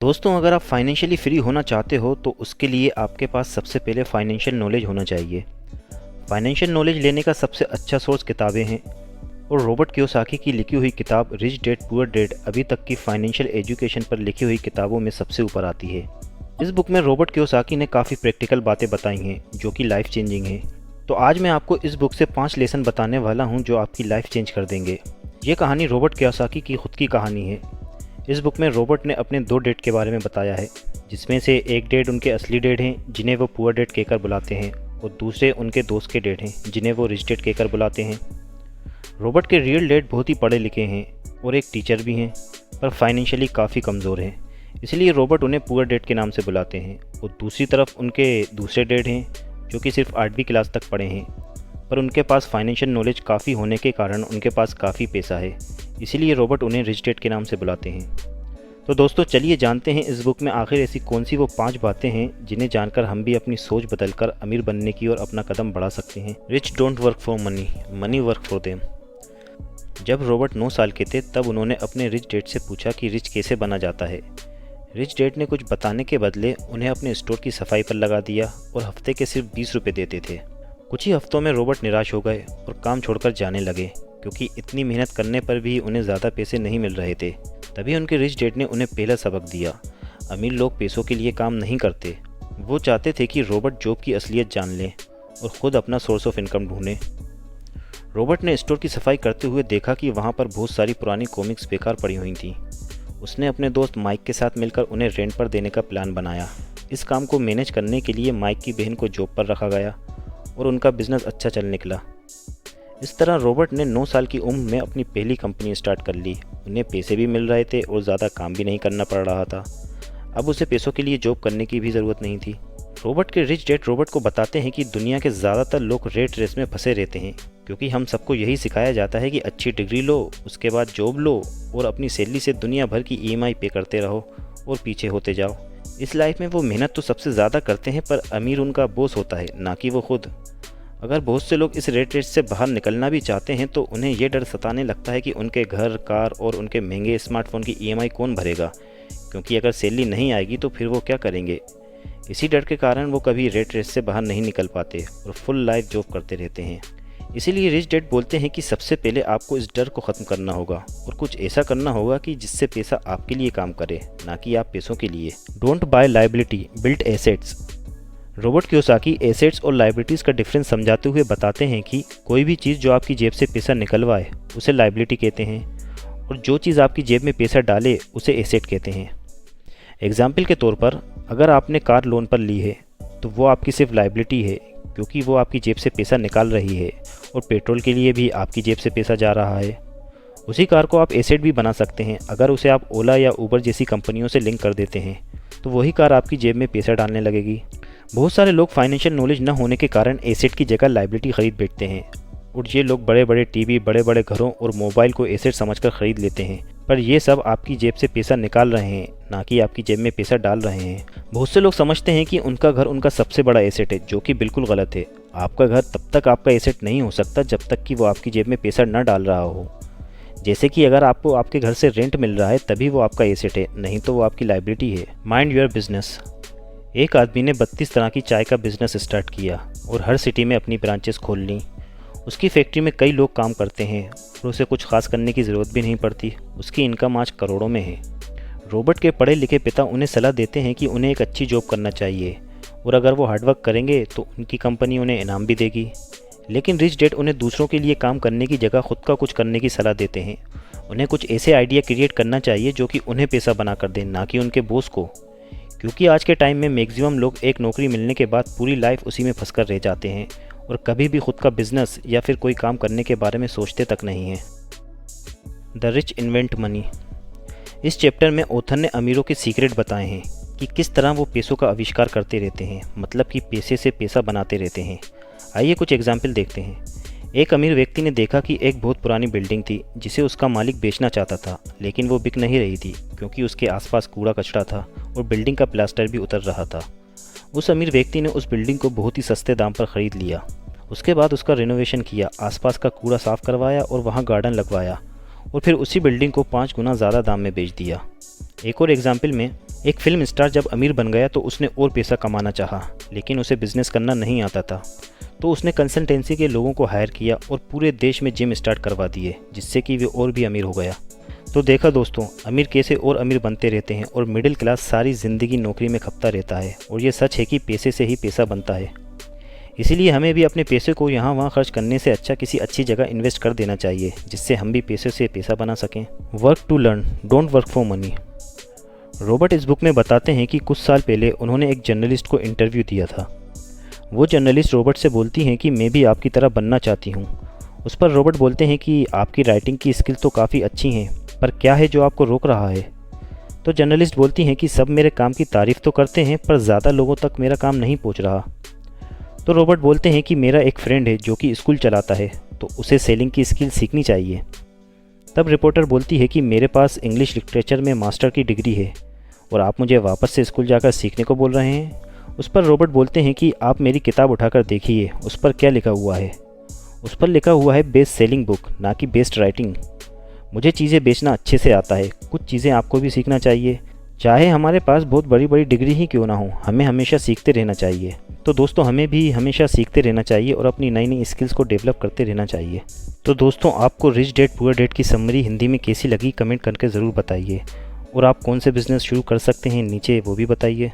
दोस्तों, अगर आप फाइनेंशियली फ्री होना चाहते हो तो उसके लिए आपके पास सबसे पहले फाइनेंशियल नॉलेज होना चाहिए। फाइनेंशियल नॉलेज लेने का सबसे अच्छा सोर्स किताबें हैं और रॉबर्ट कियोसाकी की लिखी हुई किताब रिच डैड पुअर डैड अभी तक की फाइनेंशियल एजुकेशन पर लिखी हुई किताबों में सबसे ऊपर आती है। इस बुक में रॉबर्ट कियोसाकी ने काफ़ी प्रैक्टिकल बातें बताई हैं जो कि लाइफ चेंजिंग हैं। तो आज मैं आपको इस बुक से 5 लेसन बताने वाला हूं जो आपकी लाइफ चेंज कर देंगे। ये कहानी रॉबर्ट कियोसाकी की खुद की कहानी है। इस बुक में रॉबर्ट ने अपने 2 डैड के बारे में बताया है, जिसमें से एक डैड उनके असली डैड हैं जिन्हें वो पुअर डैड कहकर बुलाते हैं और दूसरे उनके दोस्त के डैड हैं जिन्हें वो रिच डैड कहकर बुलाते हैं। रॉबर्ट के रियल डैड बहुत ही पढ़े लिखे हैं और एक टीचर भी हैं, पर फाइनेंशियली काफ़ी कमज़ोर हैं, इसलिए रॉबर्ट उन्हें पुअर डैड के नाम से बुलाते हैं। और दूसरी तरफ उनके दूसरे डैड हैं जो कि सिर्फ 8वीं क्लास तक पढ़े हैं, पर उनके पास फाइनेंशियल नॉलेज काफ़ी होने के कारण उनके पास काफ़ी पैसा है, इसीलिए रॉबर्ट उन्हें रिच डैड के नाम से बुलाते हैं। तो दोस्तों, चलिए जानते हैं इस बुक में आखिर ऐसी कौन सी वो 5 बातें हैं जिन्हें जानकर हम भी अपनी सोच बदलकर अमीर बनने की ओर अपना कदम बढ़ा सकते हैं। Rich don't work for money, money work for them. जब रॉबर्ट 9 साल के थे तब उन्होंने अपने रिच डैड से पूछा कि रिच कैसे बना जाता है। रिच डैड ने कुछ बताने के बदले उन्हें अपने स्टोर की सफाई पर लगा दिया और हफ्ते के सिर्फ 20 रुपये देते थे। कुछ ही हफ्तों में रॉबर्ट निराश हो गए और काम छोड़कर जाने लगे, क्योंकि इतनी मेहनत करने पर भी उन्हें ज़्यादा पैसे नहीं मिल रहे थे। तभी उनके रिच डैड ने उन्हें पहला सबक दिया, अमीर लोग पैसों के लिए काम नहीं करते। वो चाहते थे कि रॉबर्ट जॉब की असलियत जान लें और ख़ुद अपना सोर्स ऑफ इनकम ढूंढें। रॉबर्ट ने स्टोर की सफाई करते हुए देखा कि वहाँ पर बहुत सारी पुरानी कॉमिक्स बेकार पड़ी हुई थीं। उसने अपने दोस्त माइक के साथ मिलकर उन्हें रेंट पर देने का प्लान बनाया। इस काम को मैनेज करने के लिए माइक की बहन को जॉब पर रखा गया और उनका बिजनेस अच्छा चल निकला। इस तरह रॉबर्ट ने 9 साल की उम्र में अपनी पहली कंपनी स्टार्ट कर ली। उन्हें पैसे भी मिल रहे थे और ज़्यादा काम भी नहीं करना पड़ रहा था। अब उसे पैसों के लिए जॉब करने की भी ज़रूरत नहीं थी। रॉबर्ट के रिच डैड रॉबर्ट को बताते हैं कि दुनिया के ज़्यादातर लोग रेट रेस में फंसे रहते हैं, क्योंकि हम सबको यही सिखाया जाता है कि अच्छी डिग्री लो, उसके बाद जॉब लो और अपनी सैलरी से दुनिया भर की EMI पे करते रहो और पीछे होते जाओ। इस लाइफ में वो मेहनत तो सबसे ज़्यादा करते हैं, पर अमीर उनका बॉस होता है, ना कि वो खुद। अगर बहुत से लोग इस रेट रेस से बाहर निकलना भी चाहते हैं तो उन्हें यह डर सताने लगता है कि उनके घर, कार और उनके महंगे स्मार्टफोन की EMI कौन भरेगा, क्योंकि अगर सैलरी नहीं आएगी तो फिर वो क्या करेंगे। इसी डर के कारण वो कभी रेट रेस से बाहर नहीं निकल पाते और फुल लाइफ जॉब करते रहते हैं। इसीलिए रिच डैड बोलते हैं कि सबसे पहले आपको इस डर को ख़त्म करना होगा और कुछ ऐसा करना होगा कि जिससे पैसा आपके लिए काम करे, ना कि आप पैसों के लिए। Don't buy liability, build assets. Robert Kiyosaki assets और लायबिलिटीज़ का डिफरेंस समझाते हुए बताते हैं कि कोई भी चीज़ जो आपकी जेब से पैसा निकलवाए उसे लायबिलिटी कहते हैं, और जो चीज़ आपकी जेब में पैसा डाले उसे एसेट कहते हैं। एग्जाम्पल के तौर पर, अगर आपने कार लोन पर ली है तो वो आपकी सिर्फ लायबिलिटी है, क्योंकि वो आपकी जेब से पैसा निकाल रही है और पेट्रोल के लिए भी आपकी जेब से पैसा जा रहा है। उसी कार को आप एसेट भी बना सकते हैं। अगर उसे आप ओला या ऊबर जैसी कंपनियों से लिंक कर देते हैं तो वही कार आपकी जेब में पैसा डालने लगेगी। बहुत सारे लोग फाइनेंशियल नॉलेज न होने के कारण एसेट की जगह लायबिलिटी खरीद बैठते हैं, और ये लोग बड़े बड़े टीवी, बड़े बड़े घरों और मोबाइल को एसेट समझकर खरीद लेते हैं, पर ये सब आपकी जेब से पैसा निकाल रहे हैं, ना कि आपकी जेब में पैसा डाल रहे हैं। बहुत से लोग समझते हैं कि उनका घर उनका सबसे बड़ा एसेट है, जो कि बिल्कुल गलत है। आपका घर तब तक आपका एसेट नहीं हो सकता जब तक कि वो आपकी जेब में पैसा न डाल रहा हो। जैसे कि अगर आपको आपके घर से रेंट मिल रहा है तभी वो आपका एसेट है, नहीं तो वो आपकी लायबिलिटी है। Mind your business. एक आदमी ने 32 तरह की चाय का बिजनेस स्टार्ट किया और हर सिटी में अपनी ब्रांचेस खोल लीं। उसकी फैक्ट्री में कई लोग काम करते हैं और उसे कुछ खास करने की ज़रूरत भी नहीं पड़ती। उसकी इनकम आज करोड़ों में है। रॉबर्ट के पढ़े लिखे पिता उन्हें सलाह देते हैं कि उन्हें एक अच्छी जॉब करना चाहिए और अगर वो हार्डवर्क करेंगे तो उनकी कंपनी उन्हें इनाम भी देगी। लेकिन रिच डैड उन्हें दूसरों के लिए काम करने की जगह खुद का कुछ करने की सलाह देते हैं। उन्हें कुछ ऐसे आइडिया क्रिएट करना चाहिए जो कि उन्हें पैसा बना कर दें, ना कि उनके बॉस को, क्योंकि आज के टाइम में मैक्सिमम लोग एक नौकरी मिलने के बाद पूरी लाइफ उसी में फंसकर रह जाते हैं और कभी भी खुद का बिजनेस या फिर कोई काम करने के बारे में सोचते तक नहीं हैं। The rich invent money. इस चैप्टर में ऑथर ने अमीरों के सीक्रेट बताए हैं कि किस तरह वो पैसों का आविष्कार करते रहते हैं, मतलब कि पैसे से पैसा बनाते रहते हैं। आइए कुछ एग्जाम्पल देखते हैं। एक अमीर व्यक्ति ने देखा कि एक बहुत पुरानी बिल्डिंग थी जिसे उसका मालिक बेचना चाहता था, लेकिन वो बिक नहीं रही थी क्योंकि उसके आसपास कूड़ा कचरा था और बिल्डिंग का प्लास्टर भी उतर रहा था। उस अमीर व्यक्ति ने उस बिल्डिंग को बहुत ही सस्ते दाम पर ख़रीद लिया। उसके बाद उसका रिनोवेशन किया, आसपास का कूड़ा साफ़ करवाया और वहाँ गार्डन लगवाया और फिर उसी बिल्डिंग को 5 गुना ज़्यादा दाम में बेच दिया। एक और एग्जाम्पल में एक फिल्म स्टार जब अमीर बन गया तो उसने और पैसा कमाना चाहा, लेकिन उसे बिजनेस करना नहीं आता था। तो उसने कंसल्टेंसी के लोगों को हायर किया और पूरे देश में जिम स्टार्ट करवा दिए, जिससे कि वो और भी अमीर हो गया। तो देखा दोस्तों, अमीर कैसे और अमीर बनते रहते हैं और मिडिल क्लास सारी ज़िंदगी नौकरी में खपता रहता है। और ये सच है कि पैसे से ही पैसा बनता है। इसीलिए हमें भी अपने पैसे को यहाँ वहाँ खर्च करने से अच्छा किसी अच्छी जगह इन्वेस्ट कर देना चाहिए, जिससे हम भी पैसे से पैसा बना सकें। Work to learn, don't work for money. Robert इस बुक में बताते हैं कि कुछ साल पहले उन्होंने एक जर्नलिस्ट को इंटरव्यू दिया था। वो जर्नलिस्ट रॉबर्ट से बोलती हैं कि मैं भी आपकी तरह बनना चाहती हूँ। उस पर रॉबर्ट बोलते हैं कि आपकी राइटिंग की स्किल तो काफ़ी अच्छी हैं, पर क्या है जो आपको रोक रहा है। तो जर्नलिस्ट बोलती हैं कि सब मेरे काम की तारीफ़ तो करते हैं, पर ज़्यादा लोगों तक मेरा काम नहीं पहुँच रहा। तो रॉबर्ट बोलते हैं कि मेरा एक फ्रेंड है जो कि स्कूल चलाता है, तो उसे सेलिंग की स्किल सीखनी चाहिए। तब रिपोर्टर बोलती है कि मेरे पास इंग्लिश लिटरेचर में मास्टर की डिग्री है और आप मुझे वापस से स्कूल जाकर सीखने को बोल रहे हैं। उस पर रॉबर्ट बोलते हैं कि आप मेरी किताब उठाकर देखिए, उस पर क्या लिखा हुआ है। उस पर लिखा हुआ है बेस्ट सेलिंग बुक, ना कि बेस्ट राइटिंग। मुझे चीज़ें बेचना अच्छे से आता है, कुछ चीज़ें आपको भी सीखना चाहिए। चाहे हमारे पास बहुत बड़ी बड़ी डिग्री ही क्यों ना हो, हमें हमेशा सीखते रहना चाहिए। तो दोस्तों, हमें भी हमेशा सीखते रहना चाहिए और अपनी नई नई स्किल्स को डेवलप करते रहना चाहिए। तो दोस्तों, आपको रिच डैड पुअर डैड की समरी हिंदी में कैसी लगी कमेंट करके ज़रूर बताइए। और आप कौन से बिज़नेस शुरू कर सकते हैं नीचे वो भी बताइए।